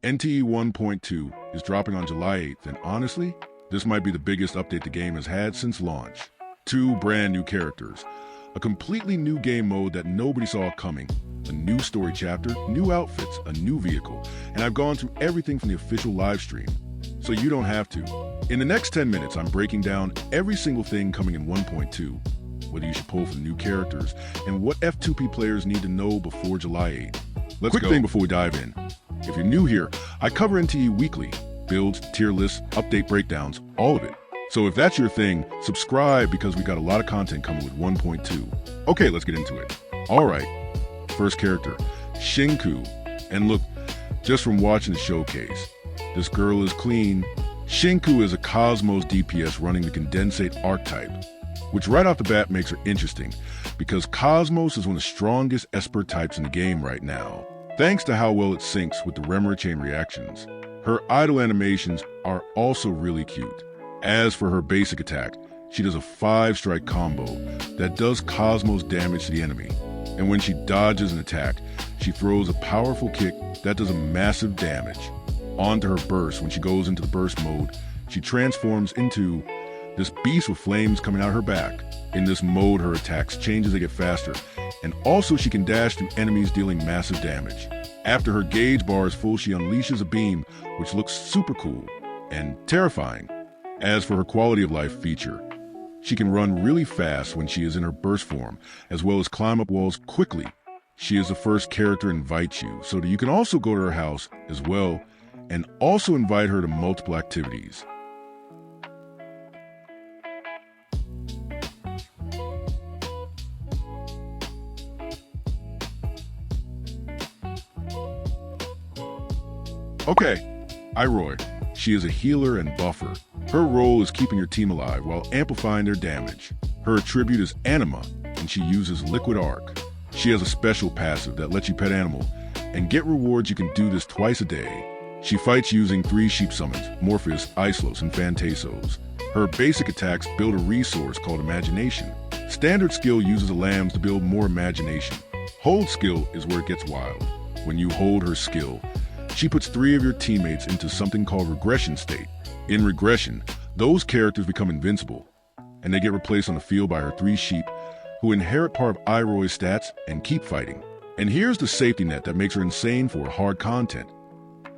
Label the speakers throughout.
Speaker 1: NTE 1.2 is dropping on July 8th, and honestly, this might be the biggest update the game has had since launch. 2 brand new characters, a completely new game mode that nobody saw coming, a new story chapter, new outfits, a new vehicle, and I've gone through everything from the official live stream, so you don't have to. In the next 10 minutes, I'm breaking down every single thing coming in 1.2, whether you should pull for new characters, and what F2P players need to know before July 8th. Let's go. Quick thing before we dive in. If you're new here, I cover NTE weekly, builds, tier lists, update breakdowns, all of it. So if that's your thing, subscribe because we got a lot of content coming with 1.2. Okay, let's get into it. All right, first character, Shinku. And look, just from watching the showcase, this girl is clean. Shinku is a Cosmos DPS running the Condensate archetype, which right off the bat makes her interesting because Cosmos is one of the strongest Esper types in the game right now, thanks to how well it syncs with the Remora chain reactions. Her idle animations are also really cute. As for her basic attack, she does a 5-strike combo that does Cosmos damage to the enemy. And when she dodges an attack, she throws a powerful kick that does a massive damage. Onto her burst, when she goes into the burst mode, she transforms into this beast with flames coming out her back. In this mode, her attacks change as they get faster, and also she can dash through enemies dealing massive damage. After her gauge bar is full, she unleashes a beam, which looks super cool and terrifying. As for her quality of life feature, she can run really fast when she is in her burst form, as well as climb up walls quickly. She is the first character to invite you, so that you can also go to her house as well, and also invite her to multiple activities. Okay, Iroi. She is a healer and buffer. Her role is keeping your team alive while amplifying their damage. Her attribute is Anima, and she uses Liquid Arc. She has a special passive that lets you pet animal, and get rewards. You can do this twice a day. She fights using 3 sheep summons, Morpheus, Icelos, and Phantasos. Her basic attacks build a resource called Imagination. Standard skill uses a lambs to build more imagination. Hold skill is where it gets wild. When you hold her skill, she puts 3 of your teammates into something called regression state. In regression, those characters become invincible, and they get replaced on the field by her 3 sheep, who inherit part of Iroi's stats and keep fighting. And here's the safety net that makes her insane for hard content.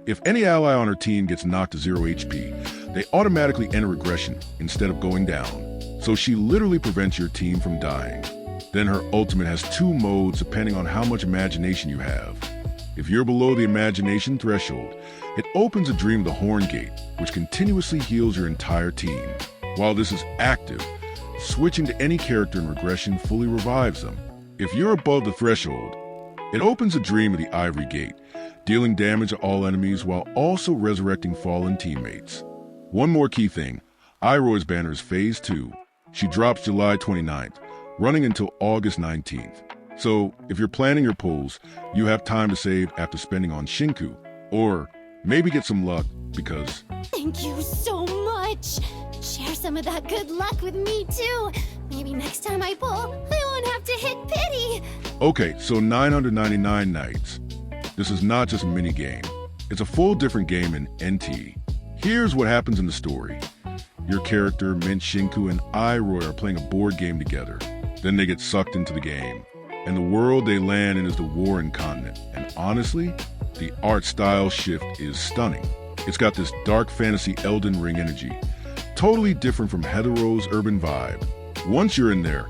Speaker 1: If any ally on her team gets knocked to 0 HP, they automatically enter regression instead of going down. So she literally prevents your team from dying. Then her ultimate has 2 modes depending on how much imagination you have. If you're below the imagination threshold, it opens a Dream of the Horn Gate, which continuously heals your entire team. While this is active, switching to any character in regression fully revives them. If you're above the threshold, it opens a Dream of the Ivory Gate, dealing damage to all enemies while also resurrecting fallen teammates. One more key thing, Iroi's banner is Phase 2. She drops July 29th, running until August 19th. So if you're planning your pulls, you have time to save after spending on Shinku, or maybe get some luck because...
Speaker 2: Thank you so much! Share some of that good luck with me too! Maybe next time I pull, I won't have to hit pity!
Speaker 1: Okay, so 999 nights. This is not just a mini game. It's a full different game in NT. Here's what happens in the story. Your character, Mint, Shinku, and Iroi are playing a board game together. Then they get sucked into the game. And the world they land in is the Warren continent. And honestly, the art style shift is stunning. It's got this dark fantasy Elden Ring energy, totally different from Heathero's urban vibe. Once you're in there,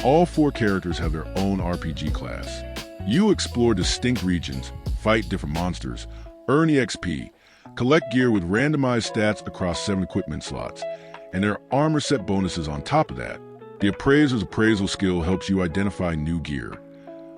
Speaker 1: all 4 characters have their own RPG class. You explore distinct regions, fight different monsters, earn EXP, collect gear with randomized stats across 7 equipment slots, and there are armor set bonuses on top of that. The Appraiser's appraisal skill helps you identify new gear,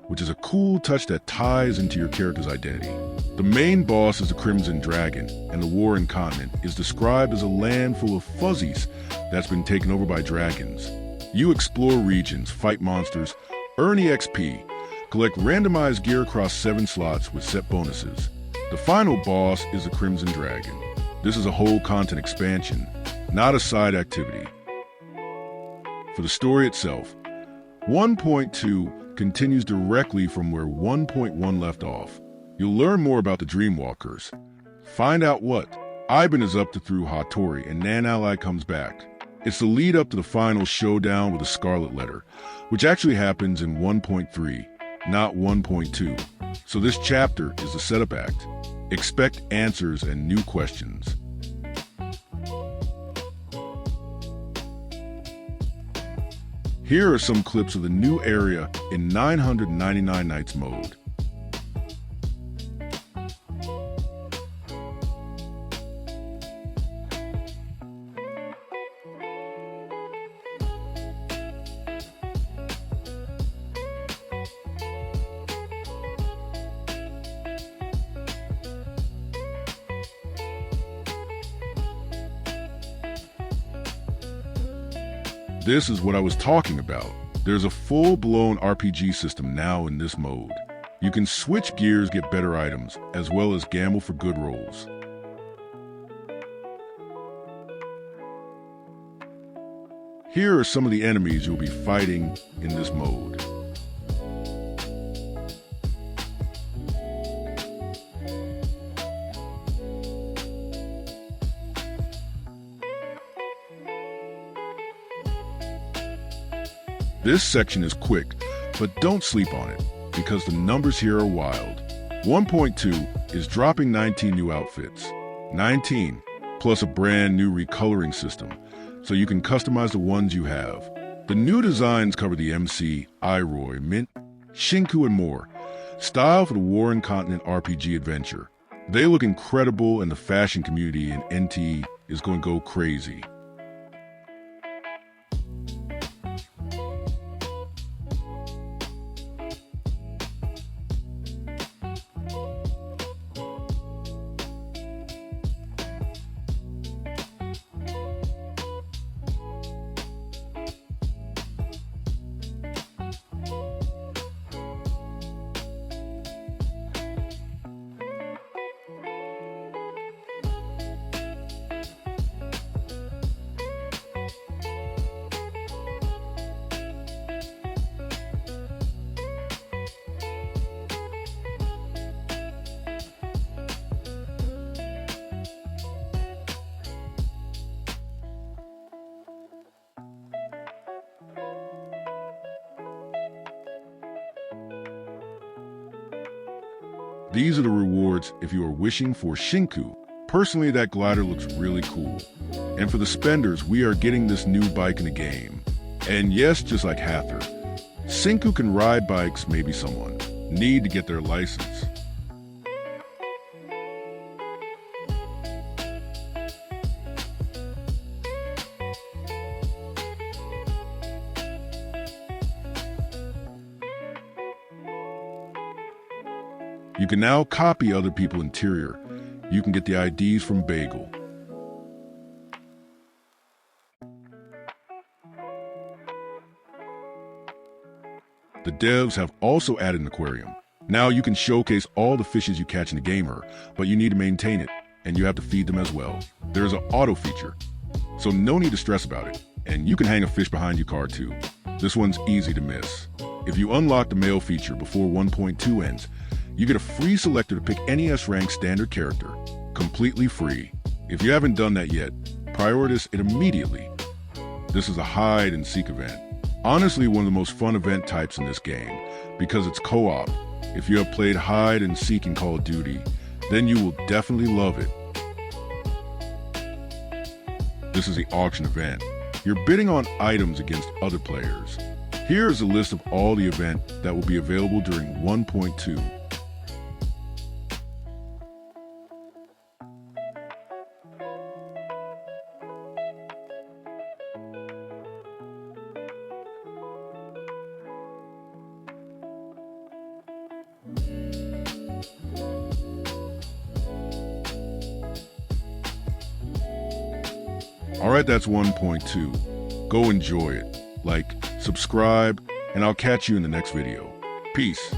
Speaker 1: which is a cool touch that ties into your character's identity. The main boss is the Crimson Dragon, and the Warren continent is described as a land full of fuzzies that's been taken over by dragons. You explore regions, fight monsters, earn EXP, collect randomized gear across 7 slots with set bonuses. The final boss is the Crimson Dragon. This is a whole content expansion, not a side activity. For the story itself, 1.2 continues directly from where 1.1 left off. You'll learn more about the Dreamwalkers, Find out what. Ivan is up to through Hattori and Nan Ally comes back. It's the lead up to the final showdown with the Scarlet Letter, which actually happens in 1.3, not 1.2. So this chapter is the setup act. Expect answers and new questions. Here are some clips of the new area in 999 Nights mode. This is what I was talking about. There's a full-blown RPG system now in this mode. You can switch gears, get better items, as well as gamble for good rolls. Here are some of the enemies you'll be fighting in this mode. This section is quick, but don't sleep on it, because the numbers here are wild. 1.2 is dropping 19 new outfits. 19, plus a brand new recoloring system, so you can customize the ones you have. The new designs cover the MC, Iroi, Mint, Shinku, and more. Style for the Warring Continent RPG adventure. They look incredible, and the fashion community in NTE is going to go crazy. These are the rewards if you are wishing for Shinku. Personally, that glider looks really cool. And for the spenders, we are getting this new bike in the game. And yes, just like Hather, Shinku can ride bikes, maybe someone need to get their license. You can now copy other people's interior. You can get the IDs from Bagel. The devs have also added an aquarium. Now you can showcase all the fishes you catch in the gamer, but you need to maintain it, and you have to feed them as well. There's an auto feature, so no need to stress about it. And you can hang a fish behind your car too. This one's easy to miss. If you unlock the mail feature before 1.2 ends, you get a free selector to pick NES rank standard character, completely free. If you haven't done that yet, prioritize it immediately. This is a hide and seek event. Honestly, one of the most fun event types in this game, because it's co-op. If you have played hide and seek in Call of Duty, then you will definitely love it. This is the auction event. You're bidding on items against other players. Here is a list of all the event that will be available during 1.2. Alright, that's 1.2. Go enjoy it. Like, subscribe, and I'll catch you in the next video. Peace.